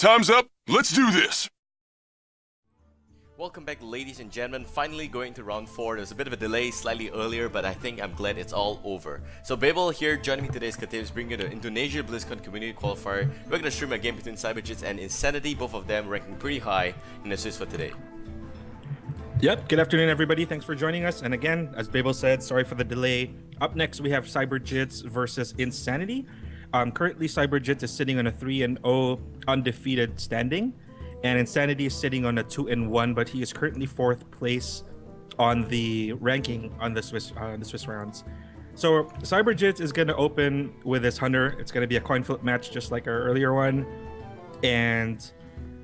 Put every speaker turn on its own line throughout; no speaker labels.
Time's up. Let's do this.
Welcome back, ladies and gentlemen. Finally going to round 4. There's a bit of a delay, slightly earlier, but I think I'm glad it's all over. So Babael here, joining me today is Katips, bringing you the Indonesia BlizzCon Community Qualifier. We're going to stream a game between Cyberjitz and Ihsanity, both of them ranking pretty high in the Swiss for today.
Yep, good afternoon everybody, thanks for joining us. And again, as Babael said, sorry for the delay. Up next we have Cyberjitz versus Ihsanity. Currently Cyberjitz is sitting on a 3-0 undefeated standing. And Ihsanity is sitting on a 2-1, but he is currently 4th place on the ranking on the Swiss rounds. So Cyberjitz is going to open with his Hunter. It's going to be a coin flip match just like our earlier one. And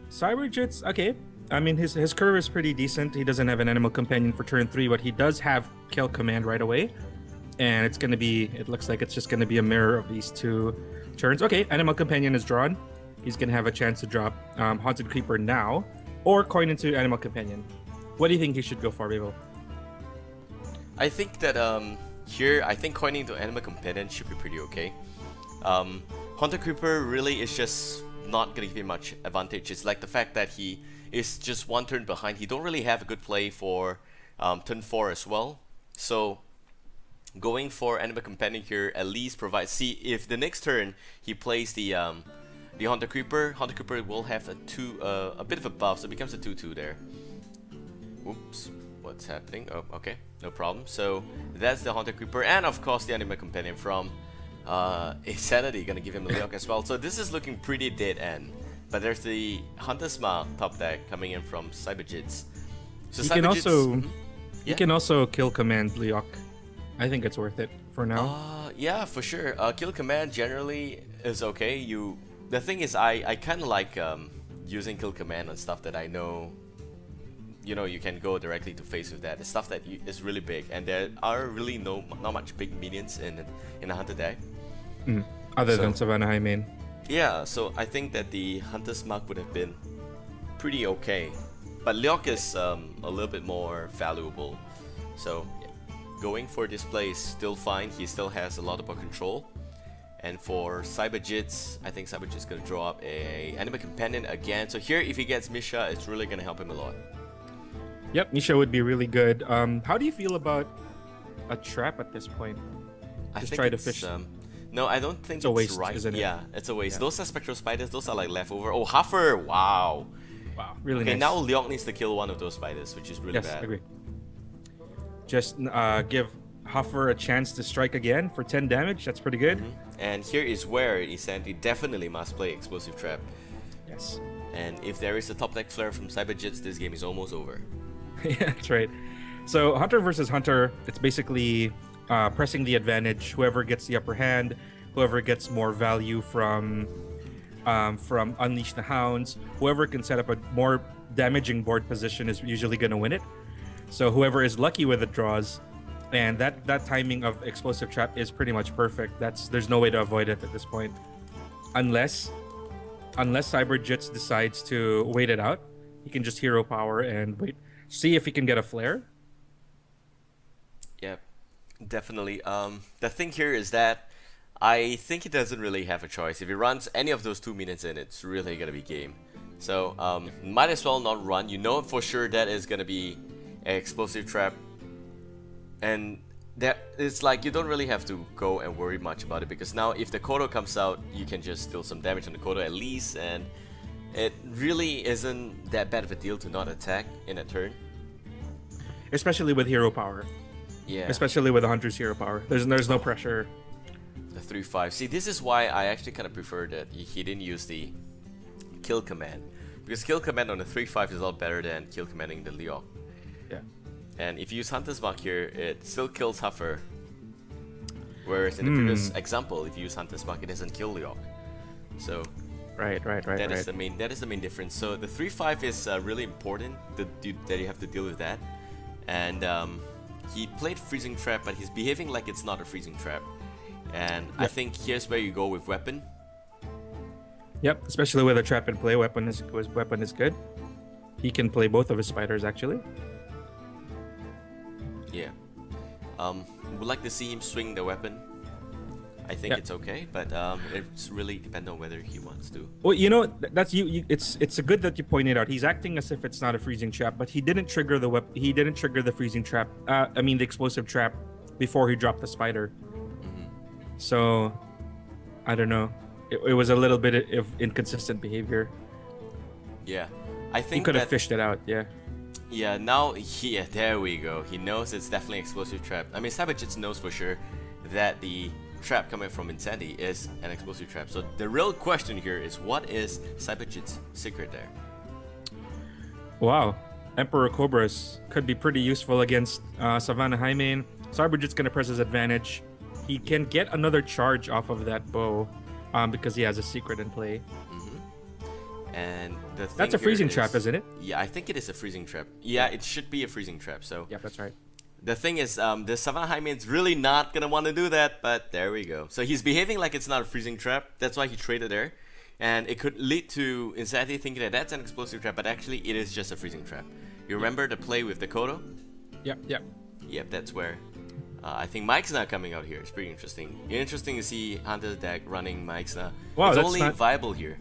Cyberjitz, okay, I mean his curve is pretty decent. He doesn't have an animal companion for turn 3, but he does have kill command right away. And it's going to be, it looks like it's just going to be a mirror of these two turns. Okay, animal companion is drawn. He's going to have a chance to drop Haunted Creeper now, or coin into Animal Companion. What do you think he should go for, Babael?
I think that here, I think coining into Animal Companion should be pretty okay. Haunted Creeper really is just not going to give him much advantage. It's like the fact that he is just one turn behind. He don't really have a good play for turn 4 as well. So going for Animal Companion here at least provides, see if the next turn he plays the Haunted Creeper will have a bit of a buff, so it becomes a 2/2 there. Oops, what's happening? Oh, okay, no problem. So that's the Haunted Creeper, and of course the Animal Companion from Ihsanity, gonna give him a Leok as well. So this is looking pretty dead end. But there's the Hunter's Mark top deck coming in from Cyberjitz. So
he can also kill command Leok. I think it's worth it for now.
Yeah, for sure. Kill command generally is okay. The thing is, I kind of like using kill command on stuff that I know, you can go directly to face with that. It's stuff that is really big, and there are really not much big minions in a hunter deck.
Other than Savannah High main.
Yeah, so I think that the Hunter's Mark would have been pretty okay, but Leok is a little bit more valuable. So yeah, going for this play is still fine. He still has a lot of ball control. And for Cyberjitz, I think Cyberjitz is going to draw up a Animal Companion again. So here, if he gets Misha, it's really going to help him a lot.
Yep, Misha would be really good. How do you feel about a trap at this point?
Just
try to fish.
No, I don't think
it's a waste,
right.
Isn't it?
Yeah, it's a waste.
Yeah.
Those are Spectral Spiders. Those are like leftover. Oh, Huffer! Wow.
Wow, really
okay,
nice.
now Leok needs to kill one of those spiders, which is really bad.
Yes, agree. Just give Huffer a chance to strike again for 10 damage. That's pretty good.
And here is where Ihsanity definitely must play Explosive Trap.
Yes.
And if there is a top deck flare from Cyberjitz, this game is almost over.
Yeah, that's right. So Hunter versus Hunter, it's basically pressing the advantage. Whoever gets the upper hand, whoever gets more value from Unleash the Hounds, whoever can set up a more damaging board position is usually going to win it. So whoever is lucky with the draws, and that timing of Explosive Trap is pretty much perfect. There's no way to avoid it at this point, unless Cyberjitz decides to wait it out. He can just hero power and wait, see if he can get a flare.
Yeah, definitely. The thing here is that I think he doesn't really have a choice. If he runs any of those 2 minutes in, it's really gonna be game. So might as well not run. You know for sure that is gonna be an Explosive Trap. And that it's like you don't really have to go and worry much about it, because now if the Kodo comes out, you can just deal some damage on the Kodo at least, and it really isn't that bad of a deal to not attack in a turn.
Especially with hero power.
Yeah.
Especially with the Hunter's hero power. There's no pressure.
The 3/5. See, this is why I actually kind of prefer that he didn't use the kill command, because kill command on the 3/5 is a lot better than kill commanding the Leok.
Yeah.
And if you use Hunter's Mark here, it still kills Huffer. Whereas in the previous example, if you use Hunter's Mark, it doesn't kill Leok. So
Right.
that is the main difference. So the 3/5 is really important that you have to deal with that. And he played Freezing Trap, but he's behaving like it's not a Freezing Trap. And I think here's where you go with Weapon.
Yep, especially with a trap in play, weapon is good. He can play both of his spiders actually.
Yeah. Would like to see him swing the weapon. I think it's okay, but it's really dependent on whether he wants to.
Well, you know, that's you. It's good that you pointed out. He's acting as if it's not a freezing trap, but he didn't trigger the He didn't trigger the freezing trap. I mean, the explosive trap before he dropped the spider. So, I don't know. It was a little bit of inconsistent behavior.
Yeah, I think
he could have
that,
fished it out. Yeah.
Yeah, now there we go. He knows it's definitely explosive trap. I mean, Cyberjitz knows for sure that the trap coming from Ihsanity is an explosive trap. So the real question here is, what is Cyberjitz's secret there?
Wow, Emperor Cobras could be pretty useful against Savannah Hymen. Cyberjitz gonna press his advantage. He can get another charge off of that bow because he has a secret in play.
And the thing
that's a freezing trap, isn't it?
Yeah, I think it is a freezing trap. Yeah, it should be a freezing trap. So
yeah, that's right.
The thing is, the Savannah Hymen's really not gonna want to do that, but there we go. So he's behaving like it's not a freezing trap. That's why he traded there, and it could lead to Ihsanity thinking that that's an explosive trap, but actually it is just a freezing trap. You remember the play with the Kodo?
Yep.
Yep, that's where. I think Mike's not coming out here. It's pretty interesting. Interesting to see Hunter's deck running Mike's not.
Wow,
it's
that's
only
not
viable here.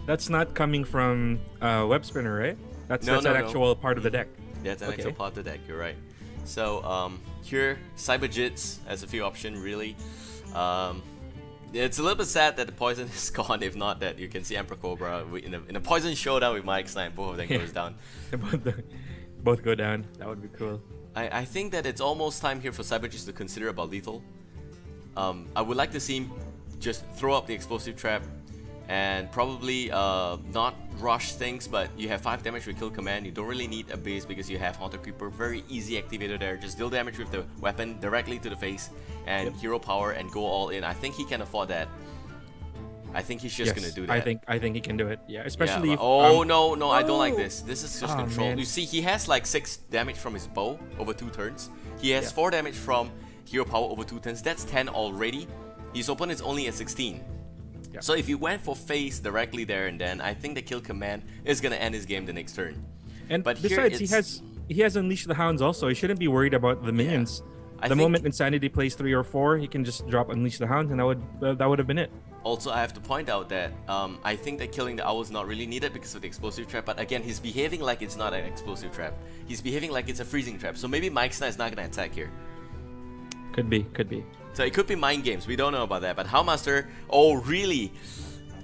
That's not coming from Web Spinner, right? That's an actual part of the deck.
That's an actual part of the deck. You're right. So here, Cyberjitz has a few options really. It's a little bit sad that the poison is gone. If not that, you can see Emperor Cobra in a poison showdown with Mike Snipe. Both of them goes down.
Both go down. That would be cool.
I think that it's almost time here for Cyberjitz to consider about lethal. I would like to see him just throw up the explosive trap and probably not rush things, but you have 5 damage with kill command. You don't really need a base because you have Haunter Creeper, very easy activator there. Just deal damage with the weapon directly to the face and hero power and go all in. I think he can afford that. I think he's just gonna do that.
I think he can do it. Yeah, especially.
If, no, I don't like this. This is just control.
Man.
You see, he has like 6 damage from his bow over 2 turns. He has 4 damage from hero power over 2 turns. That's 10 already. His opponent is only at 16.
Yeah.
So if you went for face directly there and then, I think the kill command is gonna end his game the next turn.
And
but
besides, he has Unleash the Hounds also. He shouldn't be worried about the minions. The moment Ihsanity plays 3 or 4, he can just drop Unleash the Hounds, and that would have been it.
Also, I have to point out that I think that killing the owl is not really needed because of the explosive trap. But again, he's behaving like it's not an explosive trap. He's behaving like it's a freezing trap. So maybe Mike's is not gonna attack here.
Could be.
So it could be mind games. We don't know about that. But Howmaster, oh really?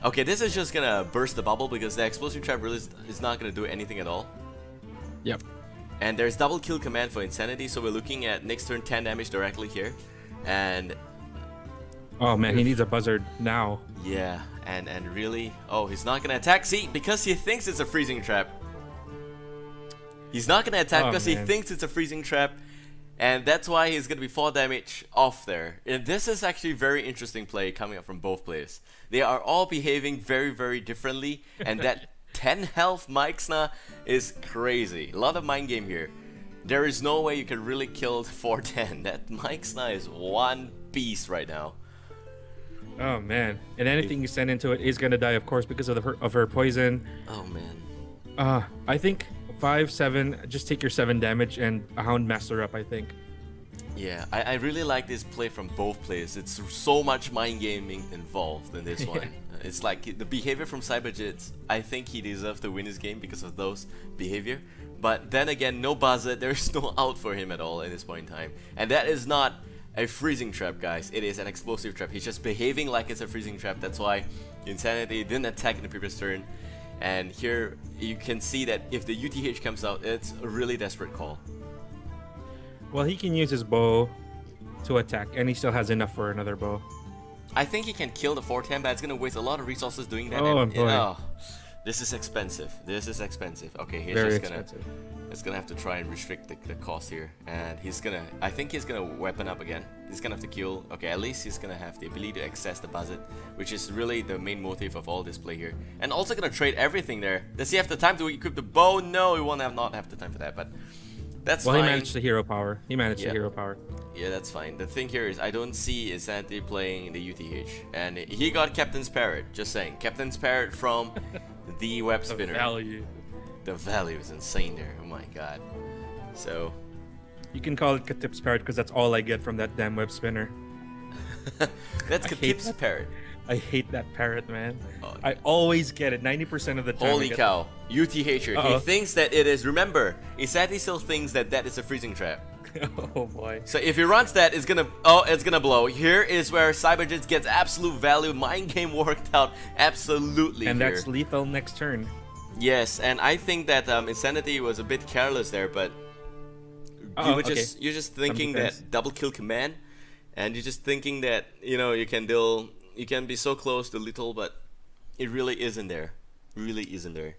Okay, this is just gonna burst the bubble because the explosive trap really is not gonna do anything at all.
Yep.
And there's double kill command for Ihsanity, so we're looking at next turn 10 damage directly here. And
oh man, he needs a buzzard now.
Yeah, and really, oh, he's not gonna attack. See, because he thinks it's a freezing trap. He's not gonna attack because he thinks it's a freezing trap. And that's why he's going to be 4 damage off there. And this is actually very interesting play coming up from both players. They are all behaving very, very differently. And that 10 health Meixna is crazy. A lot of mind game here. There is no way you can really kill 410. That Meixna is one piece right now.
Oh man. And anything you send into it is going to die, of course, because of her poison.
Oh man.
I think 5-7, just take your 7 damage and a Hound Master up, I think.
Yeah, I really like this play from both players. It's so much mind gaming involved in this one. It's like the behavior from Cyberjitz. I think he deserves to win his game because of those behavior. But then again, no buzzard. There's no out for him at all at this point in time. And that is not a freezing trap, guys. It is an explosive trap. He's just behaving like it's a freezing trap. That's why Ihsanity didn't attack in the previous turn. And here you can see that if the UTH comes out, it's a really desperate call.
Well, he can use his bow to attack, and he still has enough for another bow.
I think he can kill the 410, but it's going to waste a lot of resources doing that.
Oh, boy.
This is expensive. This is expensive. Okay, he's
Very
just
expensive.
It's gonna have to try and restrict the cost here, and I think he's gonna weapon up again. He's gonna have to kill. Okay, at least he's gonna have the ability to access the buzzard, which is really the main motive of all this play here. And also gonna trade everything there. Does he have the time to equip the bow? No, he won't not have the time for that. But that's fine.
Well, he managed the hero power. The hero power.
Yeah, that's fine. The thing here is I don't see Ihsanity playing the UTH, and he got Captain's Parrot. Just saying, Captain's Parrot from the web spinner. The value is insane there. Oh my god. So
you can call it Katips Parrot because that's all I get from that damn web spinner.
That's
I hate
Katips
that.
parrot.
I hate that parrot, man.
Oh.
I always get it. 90% of the time.
Holy cow. UTH here. He
Uh-oh.
thinks that it is. Remember, Ihsanity still thinks that that is a freezing trap.
Oh boy.
So if he runs that, it's gonna blow. Here is where Cyberjitz gets absolute value. Mind game worked out absolutely
And
here.
that's lethal next turn.
Yes, and I think that Ihsanity was a bit careless there, but
Uh-oh,
you're just thinking
defense.
that double kill command, and you're just thinking that you can be so close to lethal, but it really isn't there. Really isn't there.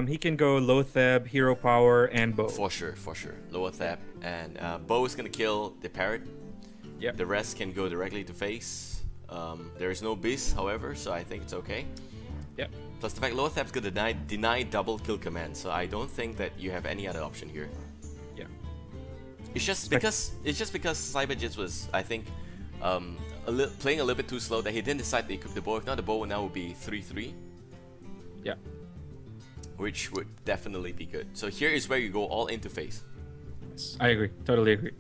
He can go low theb, hero power, and bow.
For sure. Lower tap, and bow is gonna kill the parrot.
Yep.
The rest can go directly to face. There is no beast, however, so I think it's okay.
Yep.
Plus the fact lower tap's gonna deny double kill command, so I don't think that you have any other option here.
Yeah.
It's just because Cyberjitz was, I think, playing a little bit too slow that he didn't decide to equip the bow. If not, the bow now would be 3-3,
Yeah.
which would definitely be good. So here is where you go all into face.
I agree. Totally agree.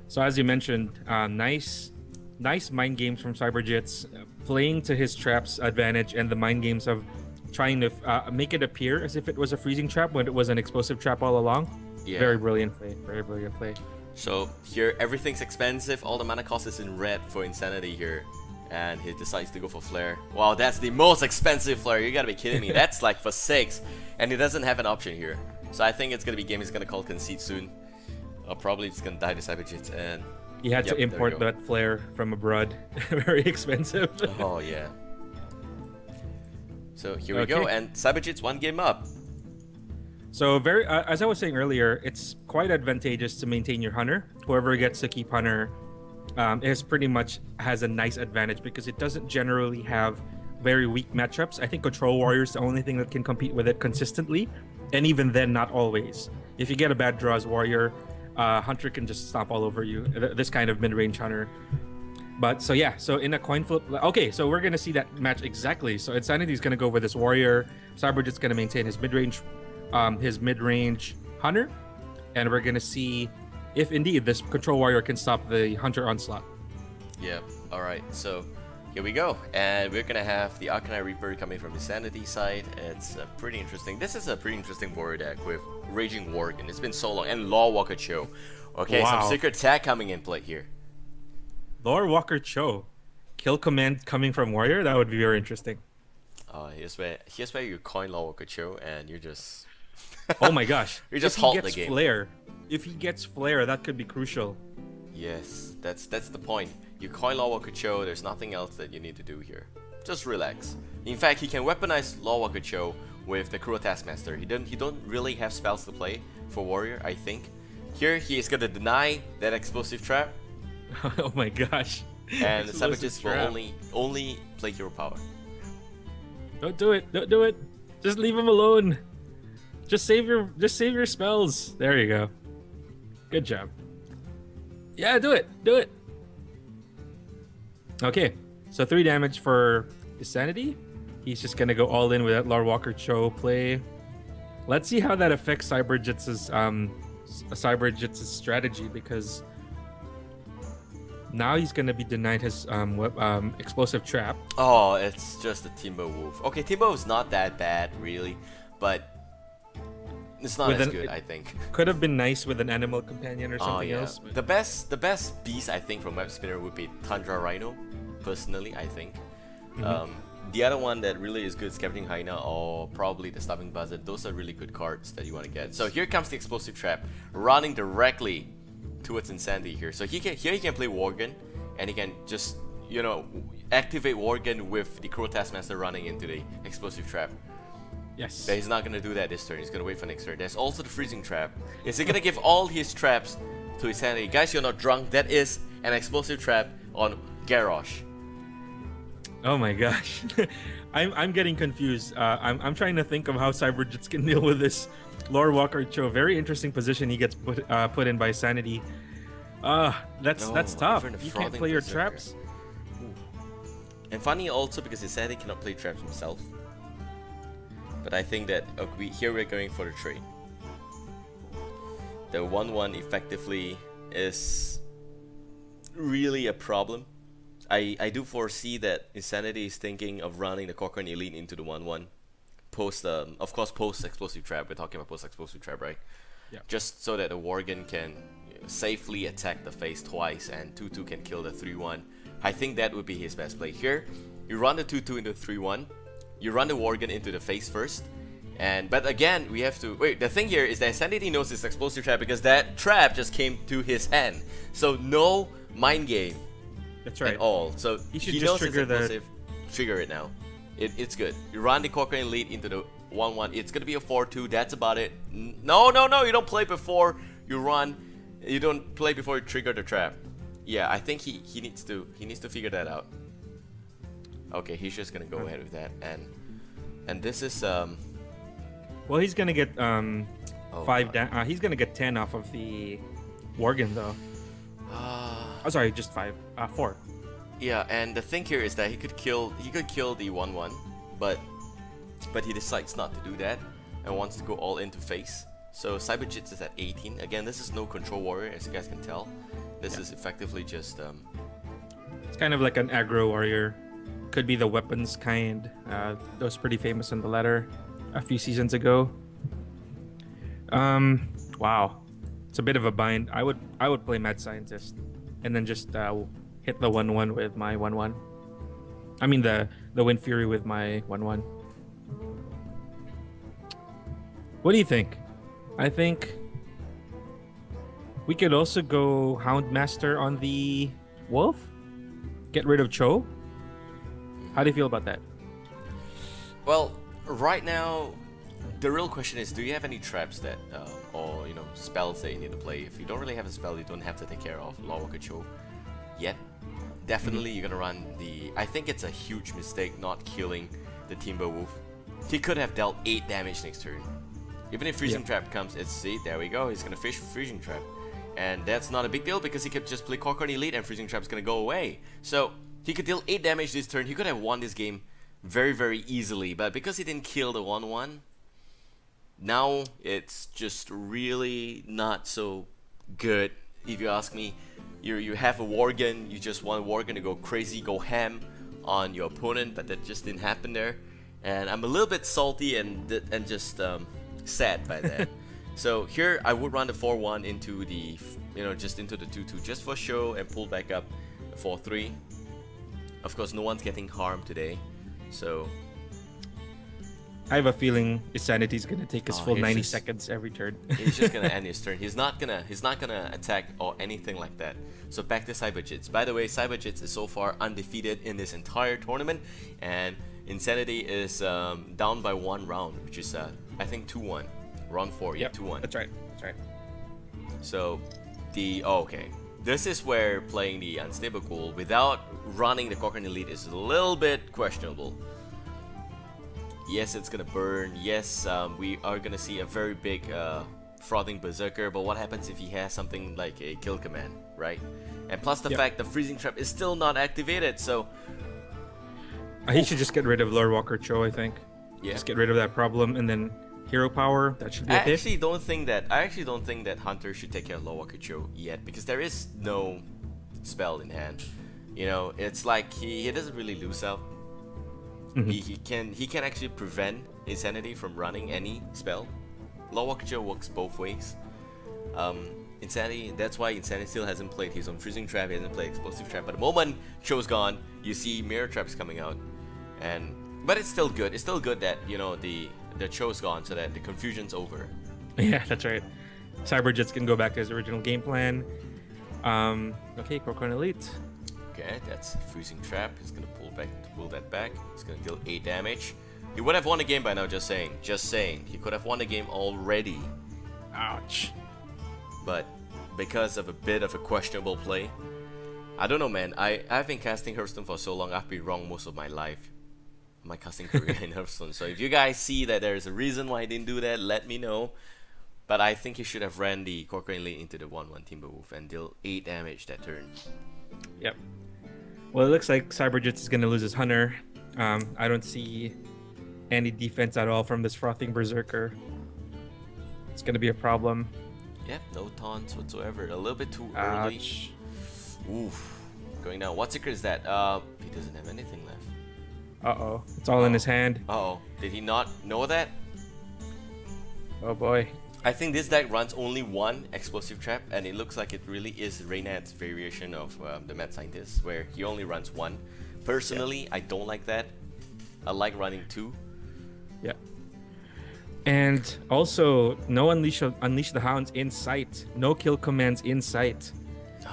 So as you mentioned, nice mind games from Cyberjitz, playing to his trap's advantage, and the mind games of trying to make it appear as if it was a freezing trap when it was an explosive trap all along.
Yeah.
Very brilliant play. Very brilliant play.
So here everything's expensive. All the mana cost is in red for Ihsanity here, and he decides to go for flare. Wow, that's the most expensive flare. You gotta be kidding me. That's like for 6, and he doesn't have an option here. So I think it's gonna be game he's gonna call concede soon. Or probably just gonna die to Cyberjitz, and
He had
Yep,
to
there we
import
go.
that flare from abroad. Very expensive.
oh yeah. So here we go,
Okay.
and Cyberjitz 1 game up.
So very, as I was saying earlier, it's quite advantageous to maintain your hunter. Whoever gets to keep hunter is pretty much has a nice advantage because it doesn't generally have very weak matchups. I think control warrior is the only thing that can compete with it consistently, and even then, not always. If you get a bad draw as warrior, hunter can just stomp all over you. This kind of mid-range hunter. But so yeah, so in a coin flip, okay, so we're gonna see that match exactly. So Ihsanity is gonna go with this warrior. Cyberjit's gonna maintain his mid-range hunter, and we're gonna see if indeed this control warrior can stop the hunter onslaught.
Yeah, alright, so here we go. And we're gonna have the Arcanine Reaper coming from the Ihsanity side. It's pretty interesting. This is a pretty interesting warrior deck with Raging Worgen. It's been so long. And Law Walker Cho. Okay,
Wow.
some secret tag coming in play here.
Lore Walker Cho, kill command coming from warrior. That would be very interesting.
Here's where you coin Law Walker Cho, and you're just
Oh my gosh!
You just
if
halt
he
the
gets
game.
Flare, if he gets flare, that could be crucial.
Yes, that's the point. You coin Law Walker Cho, there's nothing else that you need to do here. Just relax. In fact, he can weaponize Law Walker Cho with the Cruel Taskmaster. He don't really have spells to play for warrior, I think. Here he is gonna deny that explosive trap,
Oh my gosh!
and the
Explosive
Cyberjitz will
trap.
only play hero power.
Don't do it! Don't do it! Just leave him alone. Just save your spells. There you go. Good job. Yeah, do it. Do it. Okay, so 3 damage for Ihsanity. He's just gonna go all in with that Lord Walker Cho play. Let's see how that affects Cyberjitz's strategy, because now he's gonna be denied his explosive trap.
Oh, it's just a Timber Wolf. Okay, Timber Wolf's not that bad, really, but it's not
With
as
an-
good, I think.
Could have been nice with an animal companion or
Oh
something
yeah,
else. but-
the best beast I think from Web Spinner would be Tundra Rhino. Personally, I think. The other one that really is good is Scavenging Hyena or probably the Starving Buzzard. Those are really good cards that you want to get. So here comes the Explosive Trap, running directly towards Ihsanity here. So he can play Worgen, and he can just activate Worgen with the Cruel Taskmaster running into the Explosive Trap.
Yes.
But he's not gonna do that this turn. He's gonna wait for next turn. There's also the Freezing Trap. Is he gonna give all his traps to Ihsanity? Guys, you're not drunk. That is an Explosive Trap on Garrosh.
Oh my gosh, I'm getting confused. I'm trying to think of how Cyberjitz can deal with this Lord Walker Cho. Very interesting position he gets put in by Sanity. That's tough.
even a
You can't
Frothing
play your
Berserker.
traps.
And funny also because Ihsanity cannot play traps himself. But I think that here we're going for the trade. The 1/1 effectively is really a problem. I do foresee that Ihsanity is thinking of running the Cochrane Elite into the 1-1. Post explosive trap. We're talking about post explosive trap, right?
Yeah.
Just so that the Worgen can safely attack the face twice and 2-2 can kill the 3-1. I think that would be his best play. Here, you run the 2-2 into 3-1. You run the Worgen into the face first. But again, we have to wait. The thing here is that Ihsanity knows his explosive trap because that trap just came to his hand. So no mind game.
That's right.
At all. So
He should
he
just
knows
trigger
his explosive. Trigger it now. It's good. You run the Cochrane lead into the 1-1. It's gonna be a 4-2. That's about it. No. You don't play before you run. You don't play before you trigger the trap. Yeah, I think he needs to figure that out. Okay, he's just gonna go ahead with that, and this is
Well, he's gonna get
Oh,
5 down. He's gonna get 10 off of the Worgen though. Oh, sorry, just 5. 4.
Yeah, and the thing here is that he could kill the 1-1, but he decides not to do that and wants to go all into face. So Cyberjitz is at 18. Again, this is no control warrior, as you guys can tell. This is effectively just
It's kind of like an aggro warrior. Could be the weapons kind. That was pretty famous in the ladder a few seasons ago. Wow, it's a bit of a bind. I would play Mad Scientist, and then just hit the 1-1 with my 1-1. I mean the Wind Fury with my 1-1. What do you think? I think we could also go Houndmaster on the Wolf. Get rid of Cho. How do you feel about that?
well, right now, the real question is, do you have any traps that, or spells that you need to play? If you don't really have a spell, you don't have to take care of Lawwalker Cho yet. Definitely, you're gonna run the. I think it's a huge mistake not killing the Timberwolf. He could have dealt 8 damage next turn. Even if Freezing Trap comes, there we go. He's gonna fish Freezing Trap, and that's not a big deal because he could just play Cochrane Elite and Freezing Trap's gonna go away. So he could deal 8 damage this turn. He could have won this game very, very easily, but because he didn't kill the 1-1, now it's just really not so good. If you ask me, you have a Worgen, you just want Worgen to go crazy, go ham on your opponent, but that just didn't happen there, and I'm a little bit salty and just sad by that. So here I would run the 4-1 into the just into the 2-2 just for show and pull back up the 4-3. Of course, no one's getting harmed today, so
I have a feeling Ihsanity's gonna take his full
he's
90
just-
seconds every turn.
he's just gonna end his turn. He's not gonna attack or anything like that. So back to Cyberjitz. By the way, Cyberjitz is so far undefeated in this entire tournament, and Ihsanity is down by 1 round, which is I think 2-1. Round 4, yeah, 2-1.
That's right. That's right.
So okay. This is where playing the Unstable Ghoul without running the Cochrane Elite is a little bit questionable. Yes, it's gonna burn. Yes, we are gonna see a very big frothing berserker, but what happens if he has something like a kill command, right? And plus the fact the freezing trap is still not activated, so
He should just get rid of Lord Walker Cho, I think.
yeah.
Just get rid of that problem, and then hero power. That should be
I
a hit.
actually don't think that Hunter should take care of Lawwalker Cho yet, because there is no spell in hand. It's like he doesn't really lose out. He can actually prevent Ihsanity from running any spell. Lawwalker Cho works both ways. Ihsanity, that's why Ihsanity still hasn't played his own freezing trap, he hasn't played explosive trap. But the moment Cho's gone, you see mirror traps coming out, but it's still good. It's still good that the Cho's gone, so that the confusion's over.
Yeah, that's right. Cyberjitz can go back to his original game plan. Okay, Cochrane Elite.
Okay, that's freezing trap. He's gonna pull that back. He's gonna deal 8 damage. He would have won the game by now. Just saying. He could have won the game already.
Ouch.
But because of a bit of a questionable play, I don't know, man. I've been casting Hearthstone for so long. I've been wrong most of my life, my casting career in Hearthstone. So if you guys see that there is a reason why I didn't do that, let me know. But I think he should have ran the Cochrane Lane into the 1-1 Timberwolf and deal 8 damage that turn.
Yep. Well, it looks like Cyberjitz is going to lose his Hunter. I don't see any defense at all from this Frothing Berserker. It's going to be a problem.
Yeah, no taunts whatsoever. A little bit too early.
Ouch.
Oof. Going down. What secret is that? He doesn't have anything left.
Uh-oh. It's all in his hand.
Uh-oh. Did he not know that?
Oh boy.
I think this deck runs only one explosive trap, and it looks like it really is Reynad's variation of the Mad Scientist, where he only runs one. Personally, I don't like that. I like running two.
Yeah. And also, no Unleash the Hounds in sight. No kill commands in sight.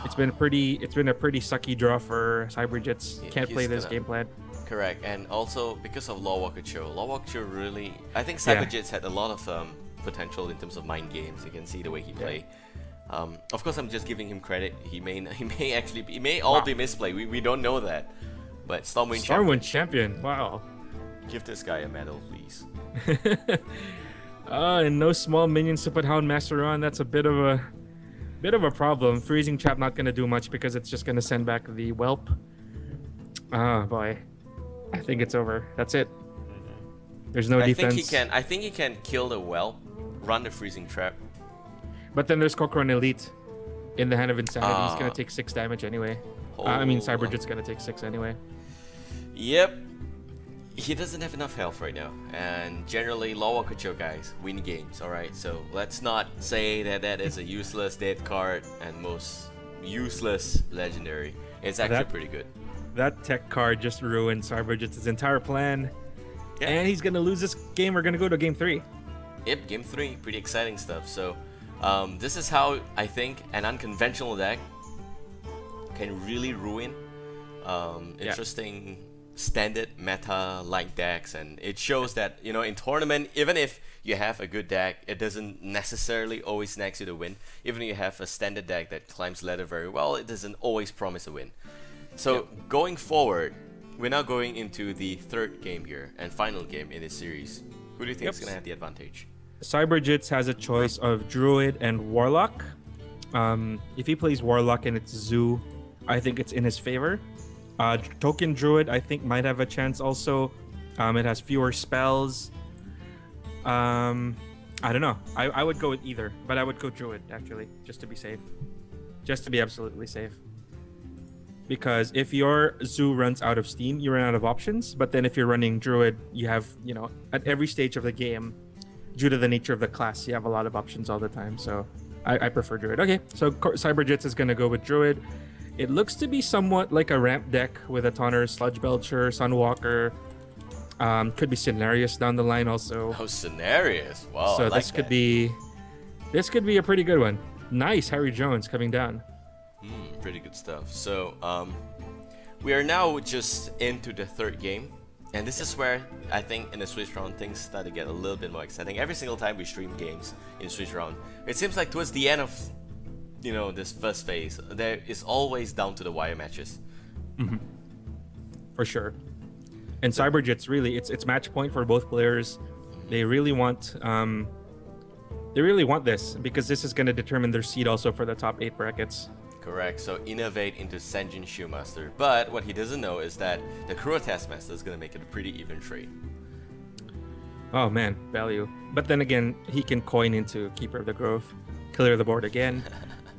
It's been a pretty sucky draw for Cyberjitz.
Yeah,
Can't play this
gonna-
game plan.
Correct, and also because of Lawwalker Cho really, I think Cyberjitz had a lot of potential in terms of mind games. You can see the way he play. Of course, I'm just giving him credit. He may all be misplay. We don't know that, but
Stormwind champion. Wow.
Give this guy a medal, please.
And no small minions to put Houndmaster on. That's a bit of a problem. Freezing Trap not gonna do much because it's just gonna send back the Whelp. Oh boy, I think it's over. That's it. There's no defense.
I think he can kill the Whelp, run the Freezing Trap.
But then there's Kokron Elite in the hand of Insanity. He's gonna take 6 damage anyway. I mean, Cyberjit's gonna take 6 anyway.
Yep. He doesn't have enough health right now, and generally Lawwalker Cho guys win games, alright? So let's not say that is a useless dead card and most useless legendary. It's actually pretty good.
That tech card just ruined Cyberjit's entire plan.
Yeah.
And he's gonna lose this game. We're gonna go to game 3.
Yep, game 3, pretty exciting stuff. So this is how I think an unconventional deck can really ruin interesting standard meta like decks, and it shows that in tournament, even if you have a good deck, it doesn't necessarily always snags you the win. Even if you have a standard deck that climbs ladder very well, it doesn't always promise a win. So going forward, we're now going into the third game here and final game in this series. Who do you think is gonna have the advantage?
Cyberjitz has a choice of Druid and Warlock. If he plays Warlock and it's Zoo, I think it's in his favor. Token Druid, I think, might have a chance also. It has fewer spells. I don't know. I would go with either, but I would go Druid, actually, just to be safe. Just to be absolutely safe. Because if your Zoo runs out of steam, you run out of options. But then if you're running Druid, you have, at every stage of the game, due to the nature of the class, you have a lot of options all the time. So I prefer Druid. Okay, so Cyberjitz is going to go with Druid. It looks to be somewhat like a ramp deck with a Tonner, Sludge Belcher, Sunwalker. Could be Cenarius down the line also.
Oh, Cenarius! Wow.
So
I like
this could be a pretty good one. Nice, Harry Jones coming down.
Pretty good stuff. So we are now just into the third game, and this is where I think in the Swiss round things start to get a little bit more exciting. Every single time we stream games in Swiss round, it seems like towards the end of this first phase, there is always down to the wire matches.
For sure. And Cyberjitz really, it's match point for both players. They really want this because this is going to determine their seed also for the top 8 brackets.
Correct. So innovate into Senjin Shoemaster, but what he doesn't know is that the Kuro Taskmaster is going to make it a pretty even trade.
Oh man, value. But then again, he can coin into Keeper of the Grove, clear the board again.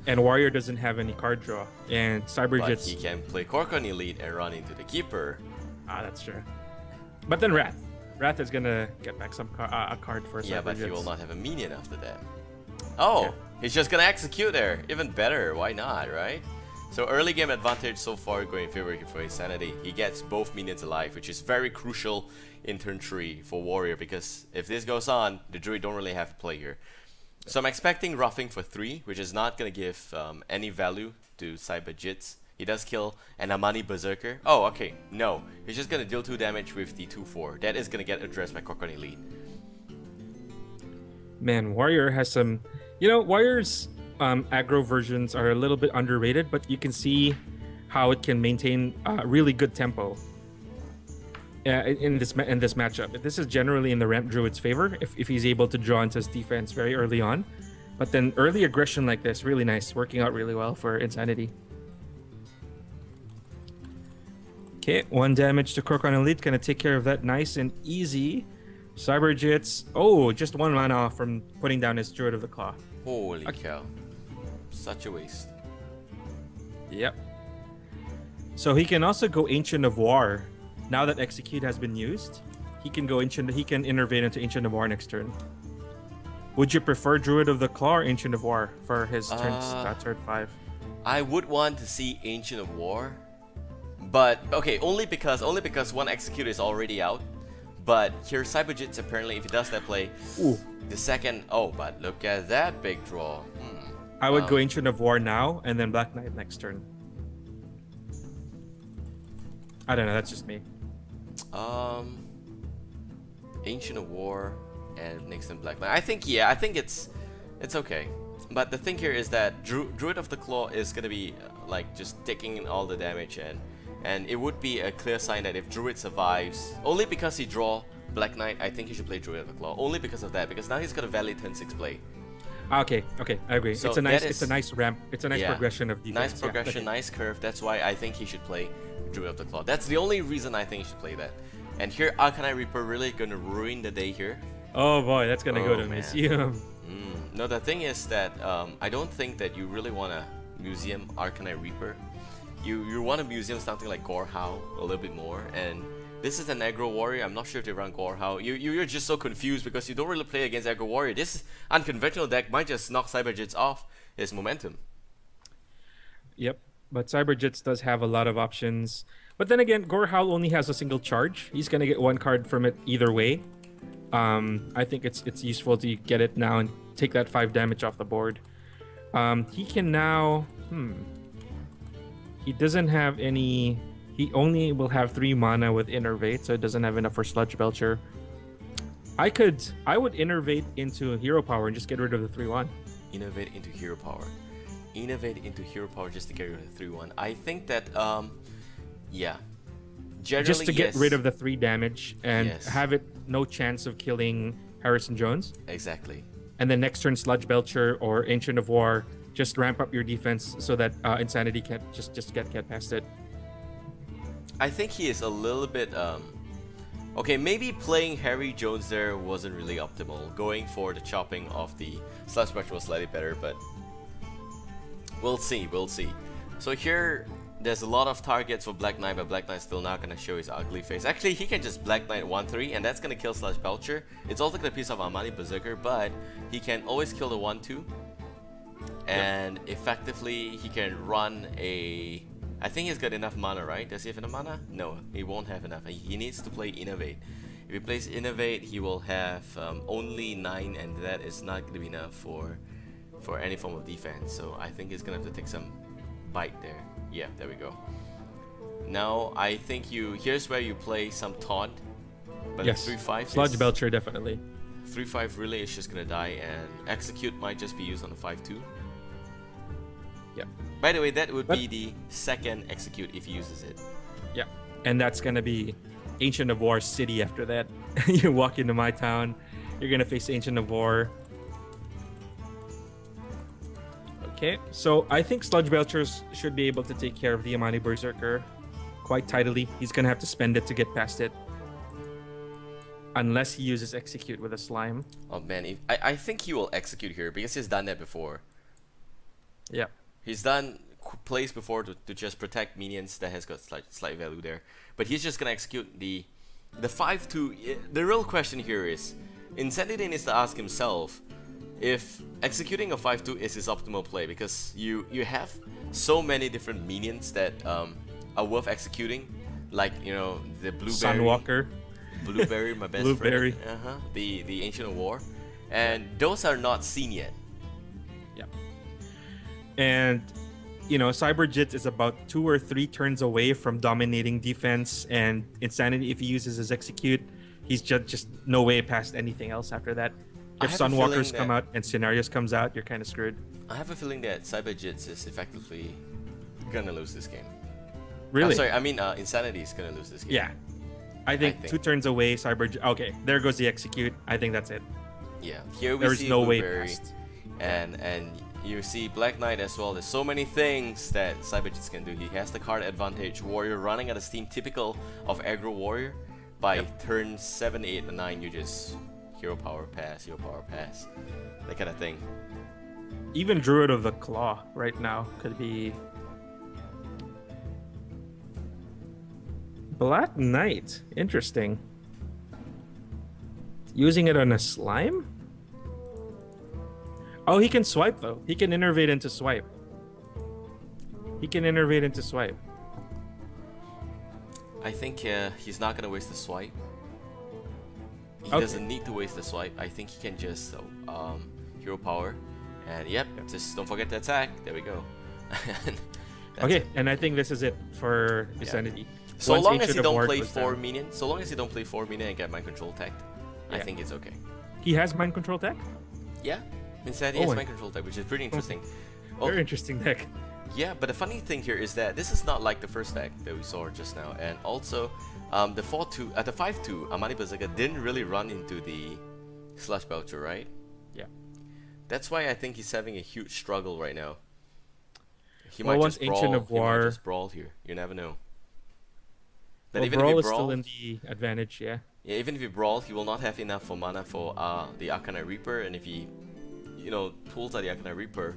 And Warrior doesn't have any card draw. And Cyberjitz...
But he can play Korkon Elite and run into the Keeper.
Ah, that's true. But then Wrath. Wrath is gonna get back some a card for Cyberjitz.
Yeah, but he will not have a minion after that. Oh, he's just gonna execute there. Even better, why not, right? So early game advantage so far going in favor for Ihsanity. He gets both minions alive, which is very crucial in turn 3 for Warrior, because if this goes on, the Druid don't really have to play here. So I'm expecting roughing for 3, which is not going to give any value to Cyberjitz. He does kill an Amani Berserker. Oh, okay, no. He's just going to deal 2 damage with the 2-4. That is going to get addressed by Korkon Elite.
Man, Warrior has some... Warrior's aggro versions are a little bit underrated, but you can see how it can maintain really good tempo in this matchup. This is generally in the Ramp Druid's favor if he's able to draw into his defense very early on. But then early aggression like this, really nice, working out really well for Ihsanity. Okay, 1 damage to Korkon Elite, gonna take care of that nice and easy. Cyberjitz, just 1 mana off from putting down his Druid of the Claw.
Holy cow. Such a waste.
Yep. So he can also go Ancient of War. Now that Execute has been used, he can go Ancient. He can intervene into Ancient of War next turn. Would you prefer Druid of the Claw or Ancient of War for his turn 5?
I would want to see Ancient of War, but okay, only because one Execute is already out. But here Cyberjitz apparently, if he does that play, the second. Oh, but look at that big draw.
I would go Ancient of War now and then Black Knight next turn. I don't know. That's just me.
Ancient of War and next turn Black Knight. I think it's okay. But the thing here is that Druid of the Claw is gonna be like just taking in all the damage, and it would be a clear sign that if Druid survives, only because he draw Black Knight, I think he should play Druid of the Claw. Only because of that, because now he's got a valid turn 6 play.
Okay, I agree.
So
it's a nice ramp. It's a nice progression of defense.
Nice progression, nice curve. That's why I think he should play Druid of the Claw. That's the only reason I think he should play that. And here, Arcanine Reaper really gonna ruin the day here.
Oh boy, that's gonna go to museum.
No, the thing is that I don't think that you really want to museum Arcanine Reaper. You want to museum something like Gorehau a little bit more, and this is an aggro warrior. I'm not sure if they run Gorehau. You're just so confused because you don't really play against aggro warrior. This unconventional deck might just knock Cyberjitz off his momentum.
Yep, but Cyberjitz does have a lot of options. But then again, Gorehau only has a single charge. He's gonna get one card from it either way. I think it's useful to get it now and take that 5 damage off the board. He can now. He doesn't have any. He only will have 3 mana with Innervate, so it doesn't have enough for Sludge Belcher. I would Innervate into Hero Power and just get rid of the 3/1.
Innervate into Hero Power. Innervate into Hero Power just to get rid of the 3/1. I think that yeah. Generally,
just to get rid of the 3 damage and have it no chance of killing Harrison Jones.
Exactly.
And then next turn Sludge Belcher or Ancient of War, just ramp up your defense so that Insanity can't just get past it.
I think he is a little bit okay, maybe playing Harry Jones there wasn't really optimal. Going for the chopping of the Sludge Belcher was slightly better, but we'll see. So here there's a lot of targets for Black Knight, but Black Knight's still not gonna show his ugly face. Actually, he can just Black Knight 1/3, and that's gonna kill Sludge Belcher. It's also gonna piece off Armani Berserker, but he can always kill the 1/2. And effectively, he can run a. I think he's got enough mana, right? Does he have enough mana? No, he won't have enough. He needs to play Innovate. If he plays Innovate, he will have only 9, and that is not gonna be enough for any form of defense. So I think he's gonna have to take some bite there. Yeah, there we go. Now I think here's where you play some taunt, but 3/5
Sludge Belcher definitely.
3/5 really is just gonna die, and Execute might just be used on the 5/2.
Yeah.
By the way, that would be the second Execute if he uses it.
Yeah, and that's gonna be Ancient of War City after that. You walk into my town, you're gonna face Ancient of War. Okay, so I think Sludge Belchers should be able to take care of the Amani Berserker quite tidily. He's gonna have to spend it to get past it. Unless he uses Execute with a slime.
Oh man, I think he will Execute here because he's done that before.
Yeah.
He's done plays before to just protect minions that has got slight value there. But he's just gonna execute the 5/2. The real question here is, Insanity needs to ask himself if executing a 5/2 is his optimal play, because you have so many different minions that are worth executing, like the Blueberry.
Sunwalker.
Blueberry, my best
Blueberry.
friend. The Ancient of War, and those are not seen yet.
Yeah. And Cyberjitz is about 2 or 3 turns away from dominating defense, and Insanity, if he uses his Execute, he's just no way past anything else after that. If Sunwalkers come out and Scenarios comes out, you're kind of screwed.
I have a feeling that Cyberjitz is effectively gonna lose this game.
Really?
Sorry, I mean Insanity is gonna lose this game.
Yeah. I think 2 turns away, Cyberjitz. Okay, there goes the Execute. I think that's it.
Yeah. Here we
There's
see
no
Blueberry,
way past.
and you see Black Knight as well. There's so many things that Cyberjitz can do. He has the card advantage. Warrior running at a steam typical of aggro warrior. By turn 7, 8, and 9, you just hero power pass, that kind of thing.
Even Druid of the Claw right now could be Black Knight. Interesting. Using it on a slime? Oh, he can swipe though. He can innervate into swipe.
I think he's not gonna waste the swipe. He
Okay.
doesn't need to waste the swipe. I think he can just hero power, and yep, just don't forget to attack. There we go. That's
Okay,
it.
and I think this is it for Ihsanity.
So
Once
long as
Ancient
you
of
don't
War
play
goes
4
down.
minions, and get mind control tech, I
Yeah.
think it's okay.
He has mind control tech?
Yeah, Insanity
Oh
has
my-
mind control tech, which is pretty interesting.
Very interesting deck.
Yeah, but the funny thing here is that this is not like the first deck that we saw just now, and also the 4-2 the 5-2 Amani Berserker didn't really run into the Slush Belcher, right?
Yeah.
That's why I think he's having a huge struggle right now. He
Well,
might
once
just
Ancient
brawl.
of War-
He might just brawl here. You never know. But
Well,
even
Brawl
if
is
he
still
brawl,
in the advantage, yeah.
yeah, even if he brawl, he will not have enough for mana for the Arcanite Reaper, and if he, pulls out the Arcanite Reaper,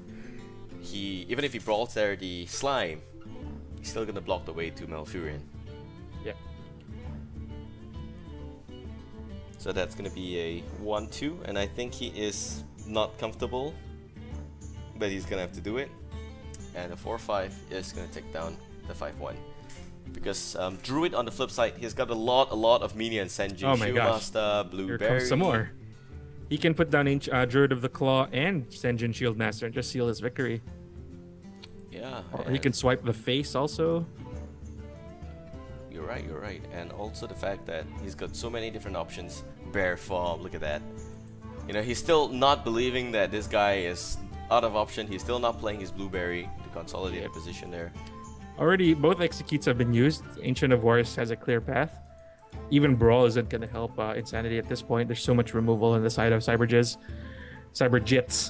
even if he brawls there the slime, he's still gonna block the way to Malfurion.
Yeah.
So that's gonna be a 1-2, and I think he is not comfortable, but he's gonna have to do it. And the 4-5 is gonna take down the 5-1. Because Druid on the flip side, he's got a lot of minions. Senjin,
Oh my gosh.
Shieldmaster,
Here
Blueberry.
comes some more. He can put down Druid of the Claw and Senjin Shieldmaster and just seal his victory.
Yeah,
Or he can swipe the face also.
You're right. And also the fact that he's got so many different options. Bear form, look at that. He's still not believing that this guy is out of option. He's still not playing his Blueberry to consolidate a position there.
Already, both executes have been used. Ancient of Wars has a clear path. Even Brawl isn't going to help Insanity at this point. There's so much removal on the side of Cyberjitz.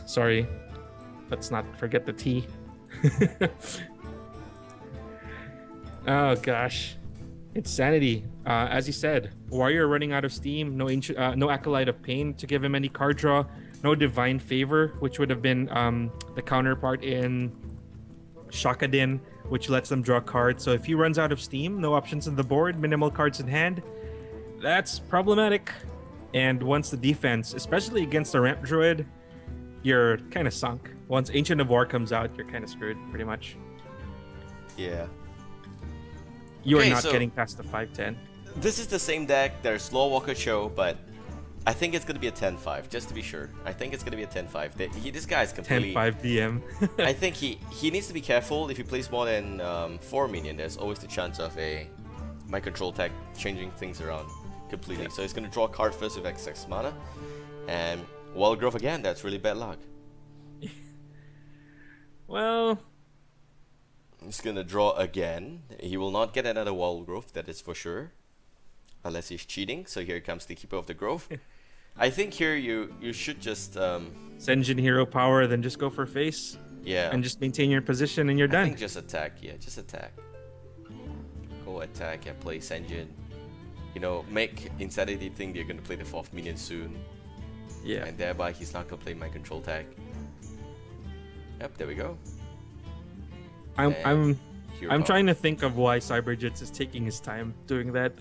Sorry. Let's not forget the T. Oh gosh. Insanity. As he said, Warrior running out of steam. No Acolyte of Pain to give him any card draw. No Divine Favor, which would have been the counterpart in Shakadin, which lets them draw cards. So if he runs out of steam, no options on the board, minimal cards in hand, that's problematic. And once the defense, especially against the Ramp Druid, you're kind of sunk. Once Ancient of War comes out, you're kind of screwed, pretty much.
Yeah.
You
Okay,
are not
so-
getting past the 5-10.
This is the same deck. There's Law Walker Show, but I think it's gonna be a 10-5, just to be sure. I think it's gonna be a 10-5. This guy's completely.
10-5 DM.
I think he needs to be careful. If he plays more than 4 minion, there's always the chance of a my control tech changing things around completely. So he's gonna draw a card first with excess mana, and Wild Growth again. That's really bad luck.
Well,
He's gonna draw again. He will not get another Wild Growth, that is for sure, unless he's cheating. So here comes the Keeper of the Grove. I think here you should just
Senjin Hero Power, then just go for face.
yeah.
And just maintain your position and you're
I
done.
think just attack, yeah, just attack. Go attack, yeah, play Senjin. Make Insanity think you're gonna play the 4th minion soon.
Yeah.
And thereby he's not gonna play my control tag. Yep, there we go.
I'm
Hero
I'm
power.
trying to think of why Cyberjitz is taking his time doing that.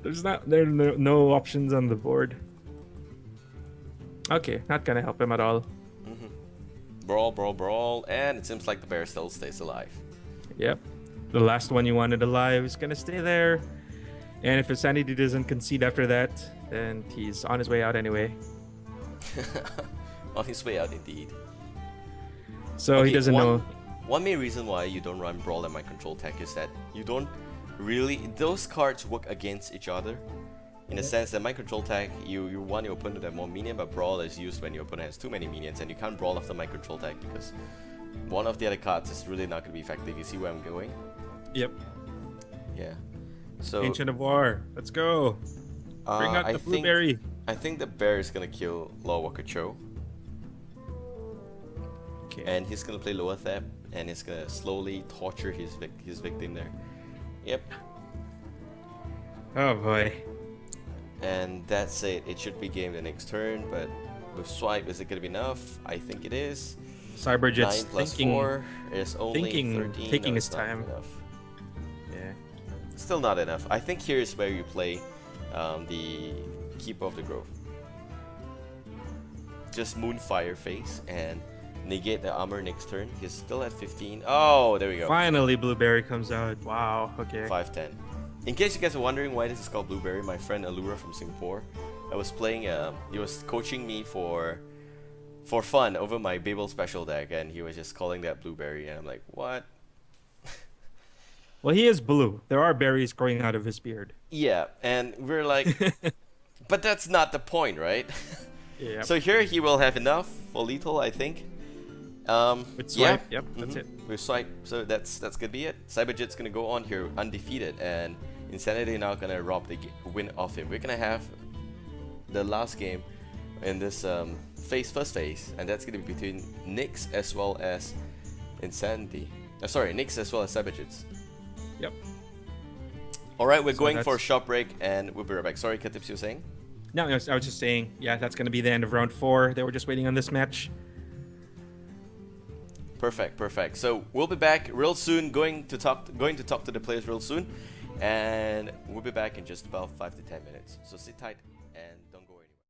There are no options on the board. Okay, not gonna help him at all.
Brawl, and it seems like the bear still stays alive.
Yep. The last one you wanted alive is gonna stay there. And if Ihsanity doesn't concede after that, then he's on his way out anyway.
On his way out, indeed.
So
Okay,
he doesn't know.
One main reason why you don't run Brawl and my control tech is that you don't really. Those cards work against each other. In the sense that my control tag, you want your opponent to have more minion, but Brawl is used when your opponent has too many minions, and you can't Brawl after my control tag because one of the other cards is really not going to be effective. You see where I'm going?
Yep.
Yeah. So
Ancient of War. Let's go. Bring out
I
the
think
blueberry.
I think the bear is gonna kill Law Walker Cho,
Okay.
and he's gonna play Lower Thep, and he's gonna slowly torture his victim there. Yep.
Oh boy.
And that's it. It should be game the next turn, but with swipe, is it gonna be enough? I think it is.
Cyberjitz
9 plus
thinking.
4 is only
thinking,
13.
taking
No,
his
it's not
time.
enough.
Yeah.
Still not enough. I think here is where you play the Keeper of the Grove. Just Moonfire face and negate the armor next turn. He's still at 15. Oh, there we go.
Finally, Blueberry comes out. Wow. Okay.
510. In case you guys are wondering why this is called Blueberry, my friend Allura from Singapore, I was playing. He was coaching me for fun over my Babael special deck, and he was just calling that Blueberry, and I'm like, what?
Well, he is blue. There are berries growing out of his beard.
Yeah, and we're like, but that's not the point, right?
Yeah.
So here he will have enough for lethal, I think.
With swipe. Yep. That's it.
With swipe, so that's gonna be it. Cyberjit's gonna go on here undefeated, and Ihsanity now gonna rob the win off him. We're gonna have the last game in this first phase, and that's gonna be between Nyx as well as Ihsanity. Sorry, Nyx as well as Cyberjitz.
Yep.
All right, we're
So
going for a
that's-
short break, and we'll be right back. Sorry, Katips, you were saying?
No, I was just saying, yeah, that's going to be the end of round 4. They were just waiting on this match.
Perfect. So we'll be back real soon. Going to talk to the players real soon, and we'll be back in just about 5 to 10 minutes. So sit tight and don't go.